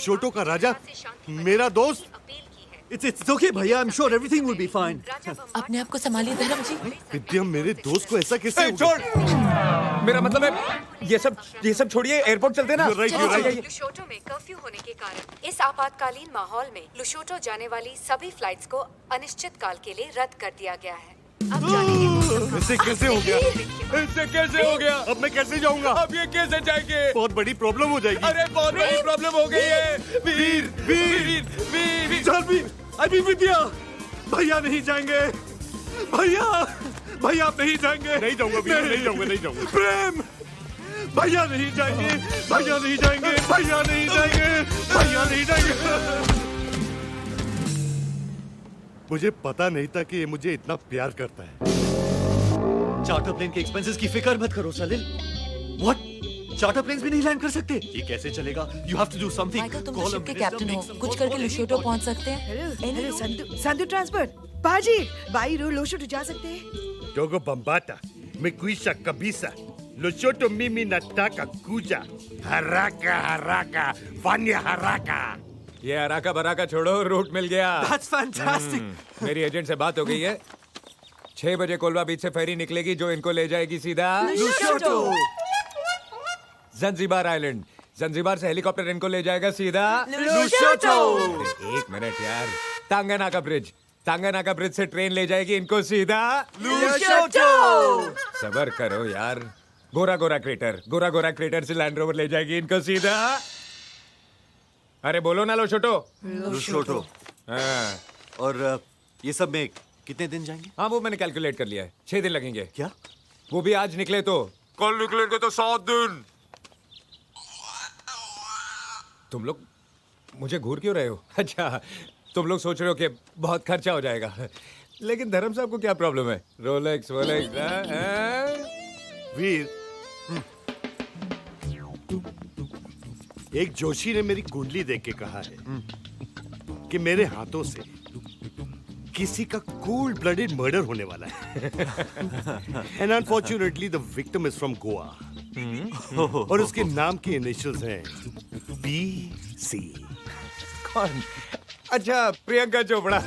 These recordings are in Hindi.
लुशोटो का राजा, मेरा दोस्त। It's okay भैया, I'm sure everything will be fine. अपने आप को संभालिए धर्म जी। विद्या, मेरे दोस्त को ऐसा कैसे हो गया? छोड़, मेरा मतलब है ये सब छोड़िए, एयरपोर्ट चलते ना। You're right. लुशोटो में कर्फ्यू होने के कारण इस आपातकालीन माहौल में लुशोटो जाने वाली सभी फ्लाइट्स को अनिश्चित काल के लिए रद्द कर दिया गया है। अब जानिए ऐसे कैसे हो गया? इससे कैसे हो गया? अब मैं कैसे जाऊंगा? अब ये कैसे जाएंगे? बहुत बड़ी प्रॉब्लम हो जाएगी। अरे बहुत बड़ी प्रॉब्लम हो गई है। वीर वीर वीर जानवी, अभी विद्या, भैया नहीं जाएंगे। भैया आप नहीं जाएंगे। नहीं जाऊंगा वीर, नहीं जाऊंगा। प्रेम, भैया नहीं जाएंगे। भैया नहीं जाएंगे। मुझे पता नहीं था कि ये मुझे इतना प्यार करता है। चार्टर प्लेन के एक्सपेंसेस की फिक्र मत करो सलिल। What? चार्टर प्लेन्स भी नहीं लैंड कर सकते? ये कैसे चलेगा? You have to do something. Michael, तुम तो शिप के कैप्टन हो, कुछ करके लुशोटो पहुंच सकते हैं। हेलो संधु ट्रांसपोर्ट बाजी बाई रो लुशोटो जा सकते हैं। Dogo Bambata, Mekuisha Kabisa, Lushoto Mimi Nataka Kuja, Haraka, Fanya Haraka. ये हराका बराका छोड़ो, रूट मिल गया। That's fantastic. मेरी एजेंट से बात हो गई है। 6 बजे कोलवा बीच से फेरी निकलेगी जो इनको ले जाएगी सीधा लुशोटो। Zanzibar island. जंजीबार से हेलीकॉप्टर इनको ले जाएगा सीधा लुशोटो। एक मिनट यार, तांगानाका ब्रिज से ट्रेन ले जाएगी इनको सीधा लुशोटो। सबर करो यार। गोरा क्रेटर से लैंड रोवर ले जाएगी इनको सीधा। अरे बोलो ना लुशोटो। हाँ। और ये सब में कितने दिन जाएंगे? हाँ वो मैंने कैलकुलेट कर लिया है, 6 दिन लगेंगे। क्या? वो भी आज निकले तो कल निकलेंगे तो 7 दिन। तुम लोग मुझे घूर क्यों रहे हो? अच्छा, तुम लोग सोच रहे हो कि बहुत खर्चा हो जाएगा, लेकिन धर्म साहब को क्या प्रॉब्लम है? रोलेक्स वीर, एक जोशी ने मेरी कुंडली देख के कहा है कि मेरे हाथों से किसी का कोल्ड ब्लडेड मर्डर होने वाला है। And unfortunately the victim is from Goa. और उसके नाम के इनिशियल्स हैं BC। कौन? अच्छा, प्रियंका चोपड़ा।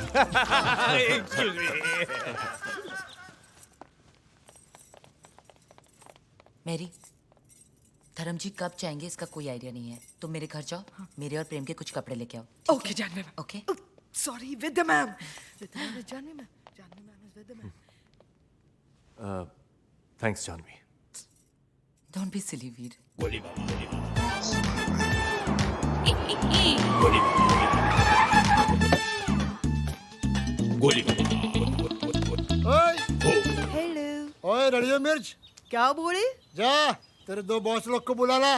मेरी, धर्म जी कब जाएंगे इसका कोई आइडिया नहीं है। तुम मेरे घर जाओ, मेरे और प्रेम के कुछ कपड़े लेके आओ। Okay Janvi ma'am. Okay? Sorry Vidya ma'am. Janvi ma'am is Vidya ma'am. Thanks Janvi. Don't be silly Veer. Hello. ओए रड़ियो मिर्च, क्या बोले? जा तेरे 2 बॉस लोग को बुला ला।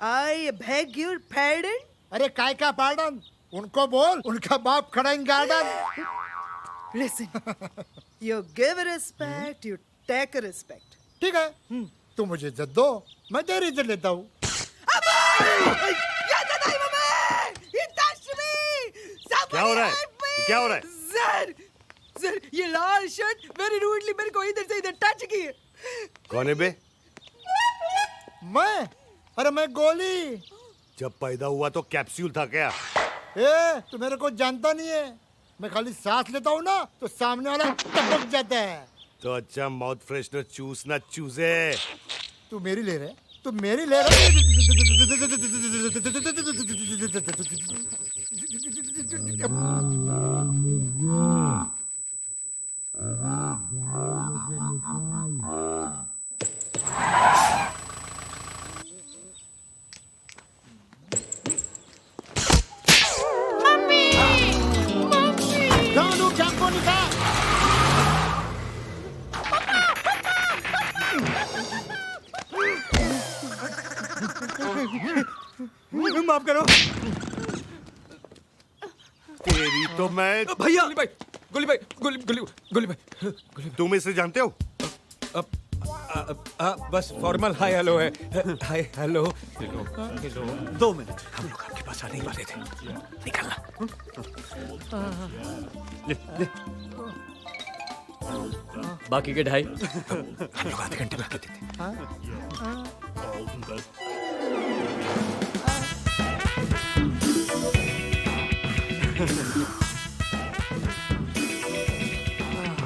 I beg your pardon. अरे काय का पार्डन? उनको बोल, उनका बाप खड़ा in garden. Listen, you give respect, you take respect. ठीक है, तू मुझे इज्जत दो, मैं तेरी इज्जत लेता हूँ। क्या हो रहा है? क्या हो रहा है? सर ये लाल शर्ट वेरी रूडली मेरे को इधर से इधर टच की। कौन है बे? मैं? अरे मैं गोली। जब पैदा हुआ तो कैप्सूल था क्या? तू मेरे को जानता नहीं है। मैं खाली सांस लेता हूँ ना तो सामने वाला टपक जाता है। तो अच्छा माउथ फ्रेशनर चूसना चूसे। तू मेरी ले रहे? तू मेरी ले रहे? माफ करो। तेरी तो मैं। भैया, गोली भाई। तुम इसे जानते हो? बस फॉर्मल हाय हेलो है। Hi hello. 2 मिनट। हम लोग आपके पास आने ही वाले थे, निकलना। ले। बाकी के 2.5 हम लोग आधे घंटे में आके देते।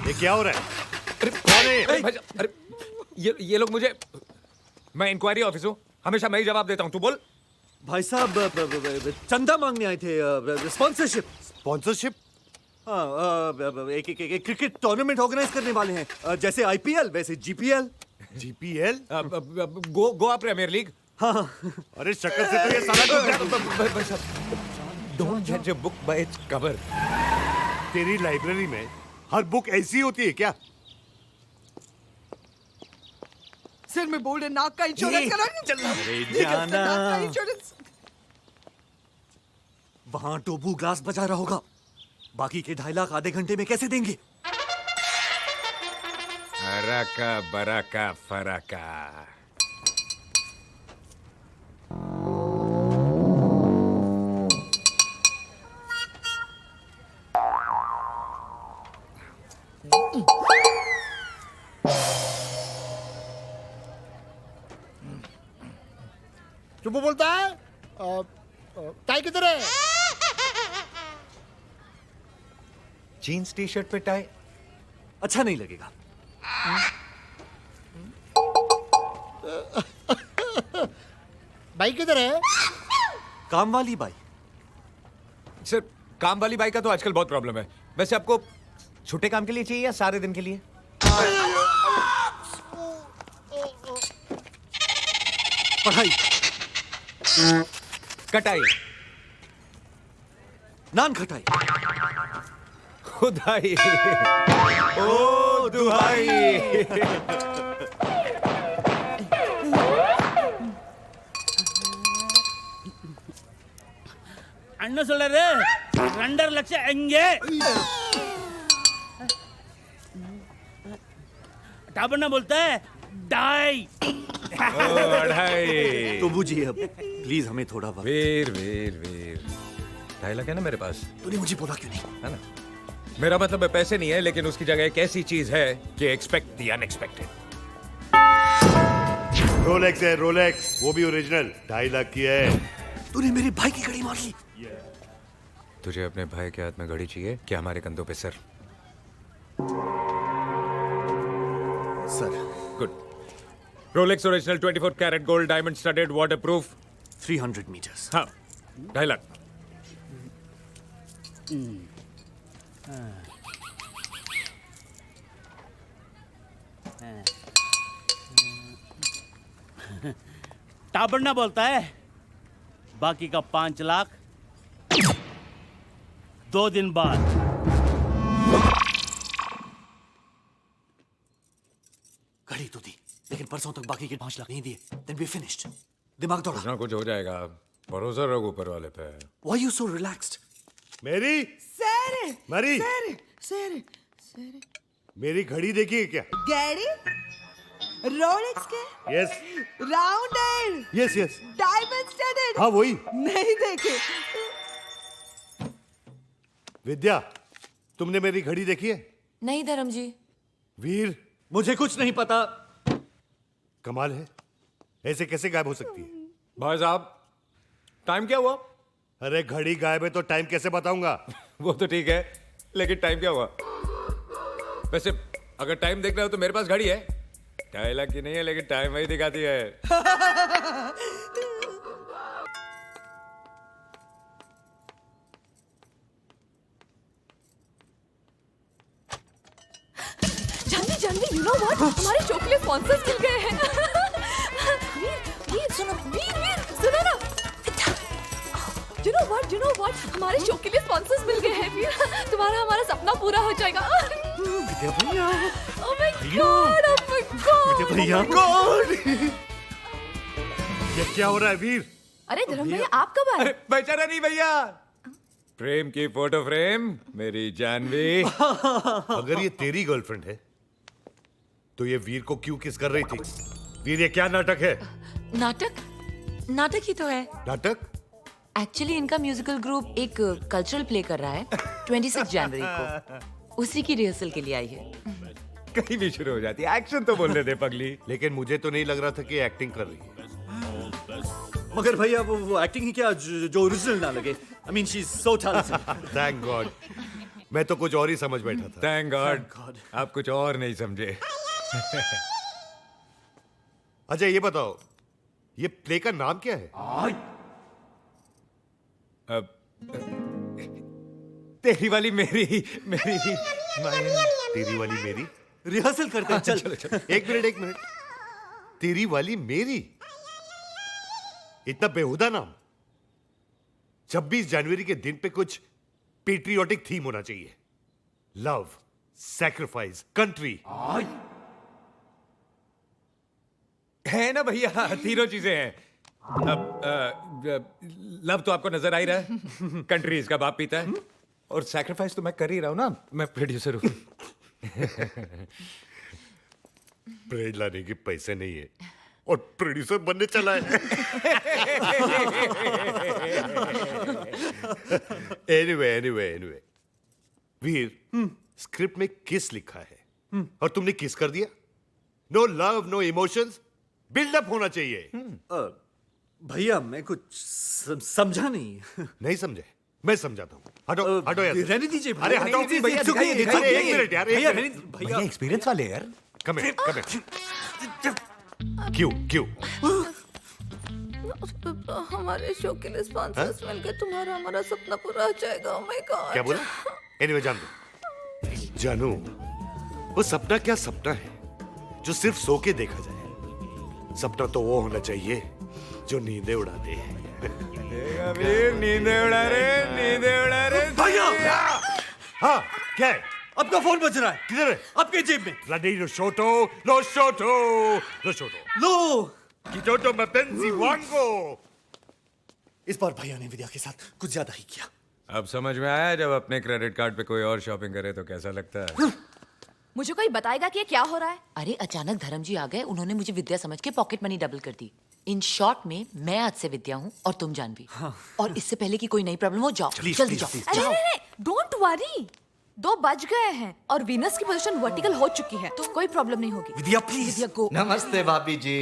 ये क्या हो रहा है? अरे कौन है? भाई साहब, अरे ये लोग मुझे, मैं इंक्वायरी ऑफिस हूँ, हमेशा मैं ही जवाब देता हूँ, तू बोल। भाई साहब चंदा मांगने आए थे, स्पॉन्सरशिप। स्पॉन्सरशिप? हाँ, एक क्रिकेट टूर्नामेंट ऑर्गेनाइज करने वाले हैं, जैसे आईपीएल वैसे GPL. GPL? Goa premier league. हाँ, अरे शक्ल से तो ये सारा डोंट जज a book by its cover. तेरी लाइब्रेरी में हर बुक ऐसी होती है क्या? सिर में बोल्ड है, नाक का इंश्योरेंस करा। अरे नाक का जाना, इंश्योरेंस। वहां टोबू ग्लास बजा रहा होगा, बाकी के 2.5 लाख आधे घंटे में कैसे देंगे? अराका बराका फराका। चुप बोलता है। टाई किधर है? जीन्स टी शर्ट पे टाई अच्छा नहीं लगेगा। बाइक किधर है? काम वाली बाई। सर, काम वाली बाइक का तो आजकल बहुत प्रॉब्लम है। वैसे आपको छोटे काम के लिए चाहिए या सारे दिन के लिए? पढ़ाई, कटाई, नान खटाई, खुदाई, ओ दुहाई। ಅಣ್ಣ ಸೊಲ್ಲರೆ 2.5 ಲಕ್ಷ ಹೆಂಗೆ टाबना बोलता है डाई। अढ़ाई। तो बूझिए अब प्लीज हमें थोड़ा वक्त। वीर वीर वीर, 2.5 लाख है ना मेरे पास, तूने मुझे बोला क्यों नहीं? है ना? मेरा मतलब है पैसे नहीं है, लेकिन उसकी जगह एक ऐसी चीज है कि एक्सपेक्ट द अनएक्सपेक्टेड। रोलेक्स है, रोलेक्स, वो भी ओरिजिनल, 2.5 लाख की है। तूने मेरे भाई की घड़ी मार ली। तुझे अपने भाई के हाथ में घड़ी चाहिए क्या हमारे कंधों पे सर? Sir, good. Rolex original 24 carat gold diamond studded waterproof. 300 metres. हाँ, 2.5 लाख। टाबना बोलता है बाकी का 5 लाख 2 दिन बाद। घड़ी तो दी, लेकिन परसों तक बाकी के 5 लाख नहीं दिए। Then we're finished. दिमाग दौड़ा। कुछ ना कुछ हो जाएगा, भरोसा रखो ऊपर वाले पे। Why you so relaxed? मेरी सर, मरी, सर, सर, सर। मेरी घड़ी देखिए क्या? गैरी, रोलेक्स के, yes rounder, yes yes, diamond studded. हाँ वही। नहीं देखे। विद्या, तुमने मेरी घड़ी देखी है? नहीं धर्म जी। वीर, मुझे कुछ नहीं पता। कमाल है, ऐसे कैसे गायब हो सकती है? भाई साहब, टाइम क्या हुआ? अरे घड़ी गायब है तो टाइम कैसे बताऊंगा? वो तो ठीक है, लेकिन टाइम क्या हुआ? वैसे अगर टाइम देखना हो तो मेरे पास घड़ी है, 2.5 लाख की नहीं है, लेकिन टाइम वही दिखाती है। Janvi Janvi, you know what, हमारे शो के लिए स्पॉन्सर्स मिल गए हैं। वीर सुनो ना। यू नो व्हाट, हमारे शो के लिए स्पॉन्सर्स मिल गए हैं वीर। तुम्हारा हमारा सपना पूरा हो जाएगा। विद्या भैया, oh my god, oh my god. Vidya भैया, गॉड। ये क्या हो रहा है वीर? अरे धर्म भैया, आप कब आए? अरे बेचारा नहीं भैया, प्रेम की फोटो फ्रेम मेरी जानवी। अगर ये तेरी गर्लफ्रेंड है तो ये वीर को क्यों किस कर रही थी? वीर, ये क्या नाटक है? नाटक? नाटक ही तो है। नाटक? एक्चुअली इनका म्यूजिकल ग्रुप एक कल्चरल प्ले कर रहा है 26 जनवरी को। उसी की रिहर्सल के लिए आई है। कहीं भी शुरू हो जाती है, एक्शन तो बोलने दे पगली। लेकिन मुझे तो नहीं लग रहा था कि एक्टिंग कर रही है। मगर भैया वो एक्टिंग ही क्या जो ओरिजिनल ना लगे। I mean she's so talented. Thank God, मैं तो कुछ और ही समझ बैठा था। Thank God God. आप कुछ और नहीं समझे। अच्छा ये बताओ, ये प्ले का नाम क्या है? अब तेरी वाली मेरी मेरी तेरी वाली मेरी? रिहर्सल करते हैं, चल। एक मिनट, तेरी वाली मेरी, इतना बेहुदा नाम। 26 जनवरी के दिन पे कुछ पेट्रियोटिक थीम होना चाहिए। Love, sacrifice, country. है ना भैया, तीनों चीजें हैं। अब लव तो आपको नजर आ ही रहा है, कंट्री इसका बाप पीता है, और सैक्रिफाइस तो मैं कर ही रहा हूं ना, मैं प्रोड्यूसर हूं। ब्रेड लाने के पैसे नहीं है और प्रोड्यूसर बनने चला है। एनीवे, वीर, स्क्रिप्ट में किस लिखा है और तुमने किस कर दिया? No love, no emotions, buildup होना चाहिए। भैया मैं कुछ समझा नहीं। नहीं समझे? मैं समझाता हूँ। हटो यार। रहने दीजिए भैया। अरे हटो भैया, अरे एक मिनट यार, भैया, एक मिनट। भैया एक्सपीरियंस वाले यार। Come here. क्यों? हमारे शो के लिए स्पॉन्सर्स मिल गए, तुम्हारा हमारा सपना पूरा हो जाएगा। ओह माय गॉड। क्या बोला? एनीवे जान दो। जानू, वो सपना क्या सपना है जो सिर्फ सो के देखा जाए। सपना तो वो होना चाहिए जो नींदें उड़ा दे। नींदे उड़ा रहे। भैया हाँ, क्या है? आपका फोन बज रहा है। किधर है? आपके जेब में। Bloody lo shoto. लो Kitoto mapenzi wango. इस बार भैया ने विद्या के साथ कुछ ज्यादा ही किया। अब समझ में आया, जब अपने क्रेडिट कार्ड पे कोई और शॉपिंग करे तो कैसा लगता है। मुझे कोई बताएगा कि ये क्या हो रहा है? अरे अचानक धर्म जी आ गए, उन्होंने मुझे विद्या समझ के पॉकेट मनी डबल कर दी। इन शॉर्ट में मैं आज से विद्या हूँ और तुम जानवी। और इससे पहले कि कोई नई प्रॉब्लम हो, जाओ जल्दी जाओ। अरे डोंट वरी, 2 बज गए हैं और वीनस की पोजीशन वर्टिकल हो चुकी है, तो कोई प्रॉब्लम नहीं होगी। विद्या प्लीज। विद्या गो। नमस्ते भाभी जी।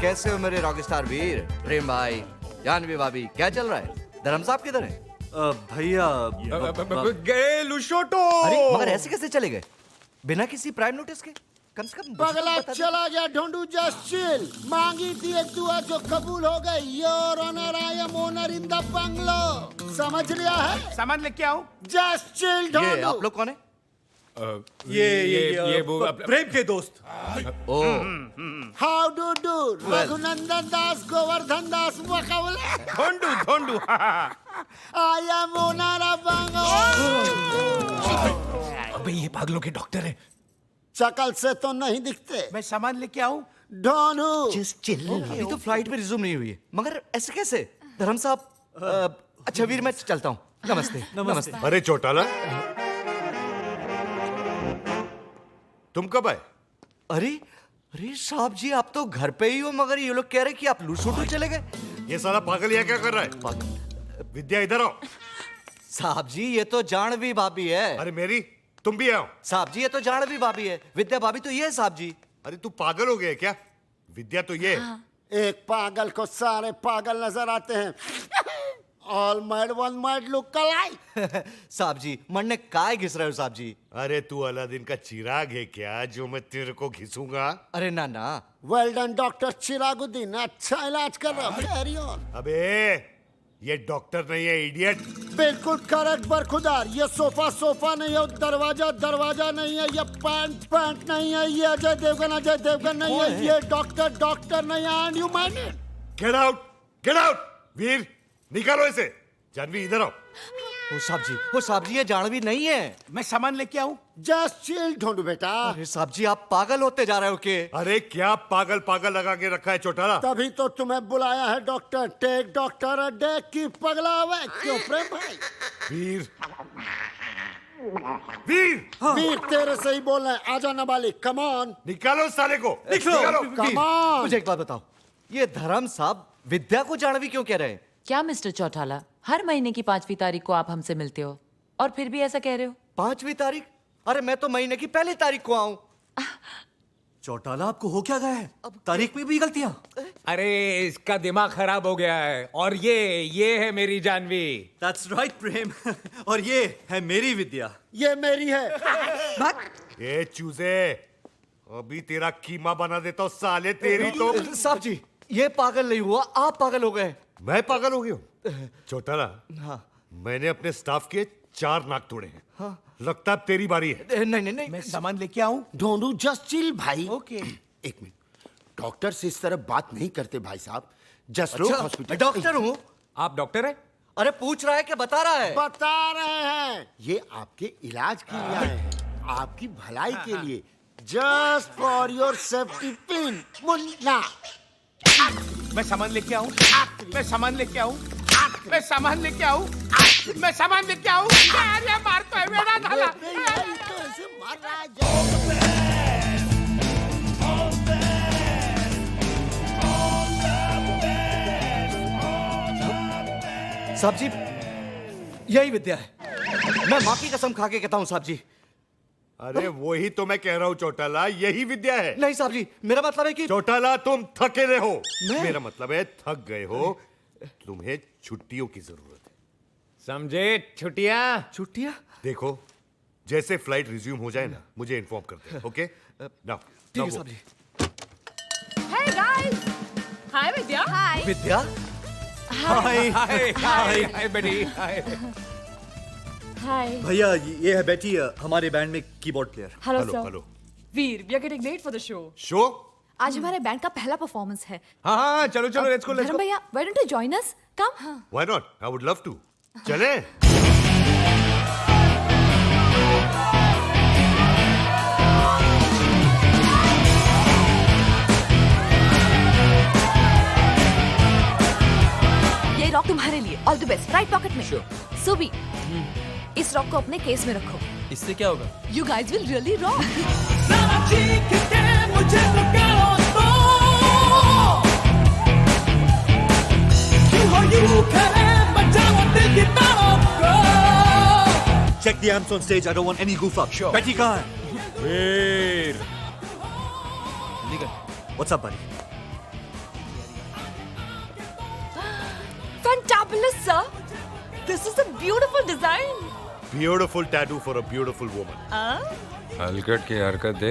कैसे हो मेरे रॉकस्टार वीर? प्रेम भाई, जानवी भाभी, क्या चल रहा है? धर्म साहब किधर है? भैया गए लुशोटो। अरे मगर ऐसे कैसे चले गए बिना किसी प्राइम नोटिस के? कम से कम पगला चला गया ढूंढू। Just chill. मांगी थी एक दुआ जो कबूल हो गई। Your honour, I am owner in the bungalow. समझ लिया है? सामान लेके आओ। जस्ट चिल ये ढूंढू। आप लोग कौन है? ये वो प्रेम के दोस्त। Oh how do do? Raghunandan Das, Govardhan Das, Wakawale. Dhondu. I am owner of bungalow. अबे ये पागलों के डॉक्टर हैं। शकल से तो नहीं दिखते। मैं सामान लेके आऊं? ढूंढू। अभी तो फ्लाइट पे रिज्यूम नहीं हुई है, मगर ऐसे कैसे? धर्म साहब अच्छा वीर, मैं चलता हूँ। नमस्ते। अरे चौटाला, तुम कब आए? अरे साहब जी, आप तो घर पे ही हो, मगर ये लोग कह रहे कि आप लूसोटो चले गए। ये साला पागल यहाँ क्या कर रहा है? विद्या इधर आओ। साहब जी ये तो जानवी भाभी है। अरे मेरी, तुम भी आओ। साहब जी ये तो जानवी भाभी है, विद्या भाभी तो ये है साहब जी। अरे तू पागल हो गया है क्या? विद्या तो ये है। एक पागल को सारे पागल नजर आते हैं। All mad one mad look alike. साहब जी मरने काय घिस रहे हो साहब जी? अरे तू अलादीन का चिराग है क्या जो मैं तेरे को घिसूंगा? अरे ना ना। वेल डन डॉक्टर चिरागुद्दीन, अच्छा इलाज कर रहा हूं। Carry on. अबे ये डॉक्टर नहीं है, इडियट। बिल्कुल करेक्ट बरखुदार। ये सोफा नहीं है, दरवाजा नहीं है, ये पैंट नहीं है, ये अजय देवगन नहीं है, ये डॉक्टर नहीं है। And you mind it? Get out. Veer निकालो इसे। जानवी इधर आओ। वो साहब जी ये जानवी नहीं है। मैं सामान लेके आऊं? जस्ट चिल ढूंढू बेटा। अरे साहब जी आप पागल होते जा रहे हो के? अरे क्या पागल लगा के रखा है चौटाला? तभी तो तुम्हें बुलाया है doctor. Take doctor a day की पगला हुआ। क्यों प्रेम भाई? वीर तेरे से ही बोल रहे हैं। आजा नाबालिग, कम ऑन। निकालो साले को। निकालो। Come on. मुझे एक बात बताओ, ये धर्म साहब विद्या को जानवी क्यों कह रहे हैं? क्या मिस्टर चौटाला, हर महीने की 5वीं तारीख को आप हमसे मिलते हो और फिर भी ऐसा कह रहे हो? 5वीं तारीख? अरे मैं तो महीने की पहली तारीख को आऊं। चौटाला आपको हो क्या गया है? तारीख में भी गलतियां? अरे इसका दिमाग खराब हो गया है। और ये है मेरी जानवी। That's right, प्रेम। और ये है मेरी विद्या। ये मेरी है। ए चूजे, अभी तेरा कीमा बना देता हूँ साले, तेरी तो। साहब जी, ये पागल नहीं हुआ, आप पागल हो गए। मैं पागल हो गया हूँ? चौटाला, हाँ। मैंने अपने स्टाफ के 4 नाक तोड़े हैं। हाँ। लगता है अब तेरी बारी है। नहीं। मैं सामान लेके आऊं? दोनों जस्ट चिल भाई। ओके। एक मिनट, डॉक्टर से इस तरह बात नहीं करते भाई साहब। जस्ट लो अच्छा, हॉस्पिटल। मैं डॉक्टर हूँ। आप डॉक्टर हैं? अरे पूछ रहा है कि बता रहा है? बता रहे हैं, ये आपके इलाज के लिए आए हैं, आपकी भलाई के लिए। Just for your safety pin Munna. मैं सामान लेके आऊं? मैं सामान लेके आऊं? मैं सामान लेके आऊं? मैं सामान लेके आऊं? अरे मार तो है मेरा साला। तो ऐसे मार रहा है। साहब जी, यही विद्या है। मैं माँ की कसम खा के कहता हूँ साहब जी। अरे वही तो मैं कह रहा हूँ चौटाला, यही विद्या है। नहीं साहब जी, मेरा मतलब है कि चौटाला तुम थके रहे हो। मैं? मेरा मतलब है थक गए हो, तुम्हें छुट्टियों की जरूरत है। समझे? छुट्टियां। देखो, जैसे फ्लाइट रिज्यूम हो जाए ना, मुझे इन्फॉर्म कर दे। ओके? नाउ ठीक है साहब जी। Hey guys! Hi विद्या। Hi. विद्या, हाय बेटी, हाय। Hi. भैया ये है बेटी, हमारे बैंड में keyboard player. Hello hello sir. Hello. Veer, we are getting late for the show. Show? आज हमारे बैंड का पहला परफॉर्मेंस है। हाँ, चलो लेट्स धर्म गो। भैया, why don't you join us? Come. Why not? I would love to. चले? ये रॉक तुम्हारे लिए। All the best. Right pocket में। सुबी, इस रॉक को अपने केस में रखो। इससे क्या होगा? You guys will really rock. Check the amps on stage. I don't want any goof up. Sure. Betty कहाँ है? वीर, What's up, buddy? Fantabulous, sir. This is a beautiful design. Beautiful tattoo for a beautiful woman. हलकट की हरकत दे।